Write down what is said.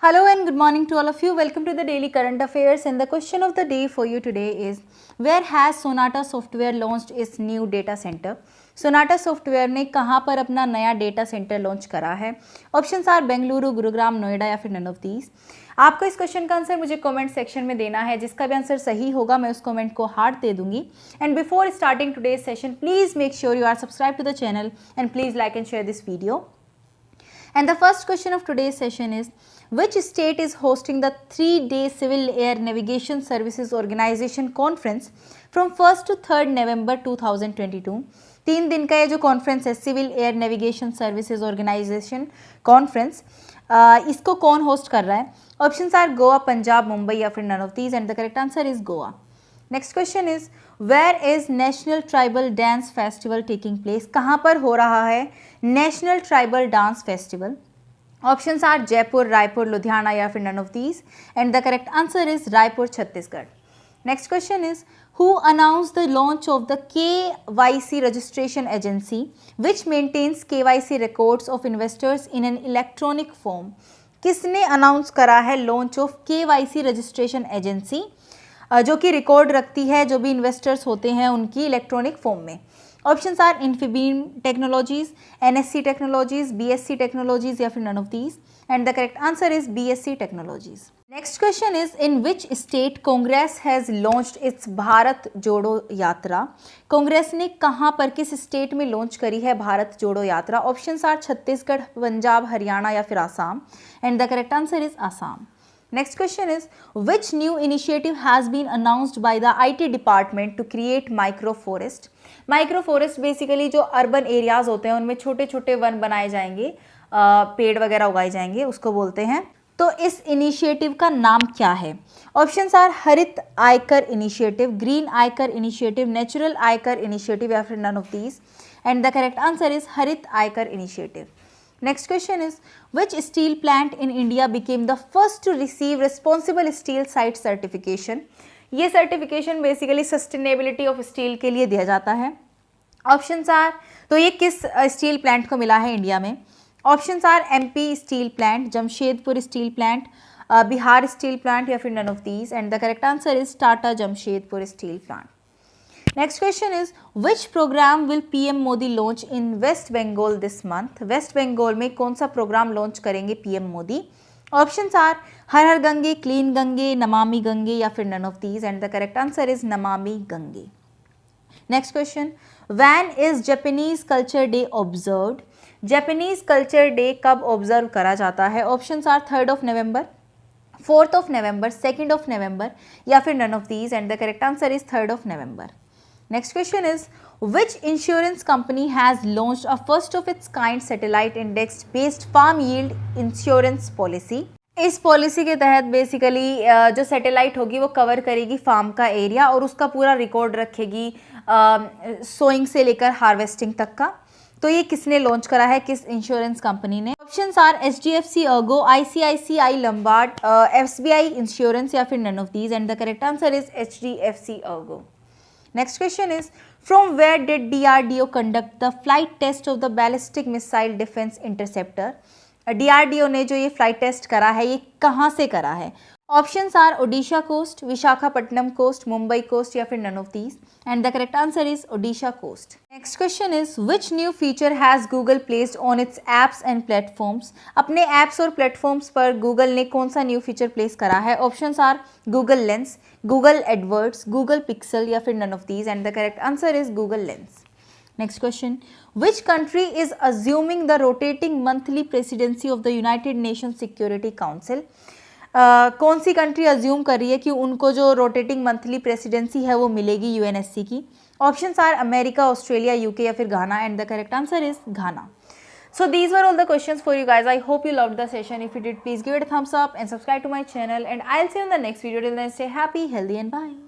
Hello and good morning to all of you. Welcome to the daily current affairs, and the question of the day for you today is, where has Sonata Software launched its new data center? Sonata Software ने कहाँ पर अपना नया data centre launch करा है? Options are Bengaluru, Gurugram, Noida या फिर none of these. आपको इस क्वेश्चन का आंसर मुझे कमेंट सेक्शन में देना है। जिसका भी आंसर सही होगा मैं उस कमेंट को हार्ट दे दूंगी। And before starting today's session, please make sure you are subscribe to the channel and please like and share this video. And the first question of today's session is, which state is hosting the 3-day Civil Air Navigation Services Organization Conference from 1st to 3rd November 2022? 3 दिन का ये जो conference है civil air navigation services organisation conference, इसको कौन host कर रहा है? ऑप्शंस आर गोवा, पंजाब, मुंबई या फिर none of these, and the correct answer is Goa. Next question is, where is national tribal dance festival taking place? कहाँ पर हो रहा है national tribal dance festival? Options are Jaipur, Raipur, Ludhiana या फिर none of these, and the correct answer is Raipur, Chhattisgarh. Next question is, who announced the launch of the KYC registration agency which maintains KYC records of investors in an electronic form? किसने announce करा है launch of KYC registration agency, जो कि record रखती है जो भी investors होते हैं उनकी इलेक्ट्रॉनिक फॉर्म में? Options are Infibeam technologies, NSC technologies, BSC technologies या फिर none of these, and the correct answer is BSC technologies. Next question is, in which state Congress has launched its Bharat Jodo Yatra? Congress ने कहाँ पर, किस स्टेट में लॉन्च करी है भारत जोड़ो यात्रा? ऑप्शंस आर छत्तीसगढ़, पंजाब, हरियाणा या फिर Assam, and the correct answer is Assam. Next question is, which new initiative has been announced by the IT department to create microforest? Microforest basically जो urban areas होते हैं उनमें छोटे छोटे वन बनाए जाएंगे, पेड़ वगैरह उगाए जाएंगे, उसको बोलते हैं। तो इस इनिशिएटिव का नाम क्या है? Options are Harit Aaykar initiative, green Aaykar initiative, natural Aaykar initiative या फिर none of these, and the correct answer is Harit Aaykar initiative. Next question is, which steel plant in India became the first to receive responsible steel site certification? ये certification basically sustainability of steel के लिए दिया जाता है। Options are, तो ये किस steel plant को मिला है इंडिया में? Options are MP steel plant, Jamshedpur steel plant, Bihar steel plant या फिर none of these, and the correct answer is Tata Jamshedpur steel plant. Next question is, which program will PM Modi launch in West Bengal this month? West Bengal में कौन सा programme launch करेंगे PM Modi? Options are Har Har Gange, clean Gange, Namami Gange या फिर none of these, and the correct answer is Namami Gange. Next question, when is Japanese culture day observed? Japanese culture day कब observe करा जाता है? Options are 3rd of November, 4th of November, 2nd of November या फिर none of these, and the correct answer is 3rd of November। Next question is, which insurance company has launched a first of its kind satellite index based farm yield insurance policy? इस policy के तहत basically जो satellite होगी वो cover करेगी farm का area और उसका पूरा रिकॉर्ड रखेगी सोइंग से लेकर हार्वेस्टिंग तक का। तो ये किसने लॉन्च करा है, किस इंश्योरेंस कंपनी ने? Options are HDFC ERGO, ICICI Lombard, SBI insurance या फिर none of these, and the correct answer is HDFC ERGO. Next question is, from where did DRDO conduct the flight test of the ballistic missile defense interceptor? DRDO ने जो ये flight test करा है ये कहाँ से करा है? Options are Odisha coast, Visakhapatnam coast, Mumbai coast या फिर none of these, and the correct answer is Odisha coast. Next question is, which new feature has Google placed on its apps and platforms? अपने एप्स और प्लेटफॉर्म्स पर गूगल ने कौन सा new feature place करा है? Options are Google Lens, Google AdWords, Google Pixel या फिर none of these, and the correct answer is Google lens. Next question, which country is assuming the rotating monthly presidency of the United Nations Security Council? कौन सी country assume कर रही है कि उनको जो rotating monthly presidency है वो मिलेगी UNSC की? Options are America, Australia, UK या फिर Ghana, and the correct answer is Ghana. So these were all the questions for you guys. I hope you loved the session. If you did, please give it a thumbs up and subscribe to my channel, and I'll see you in the next video. Till then, stay happy, healthy and bye.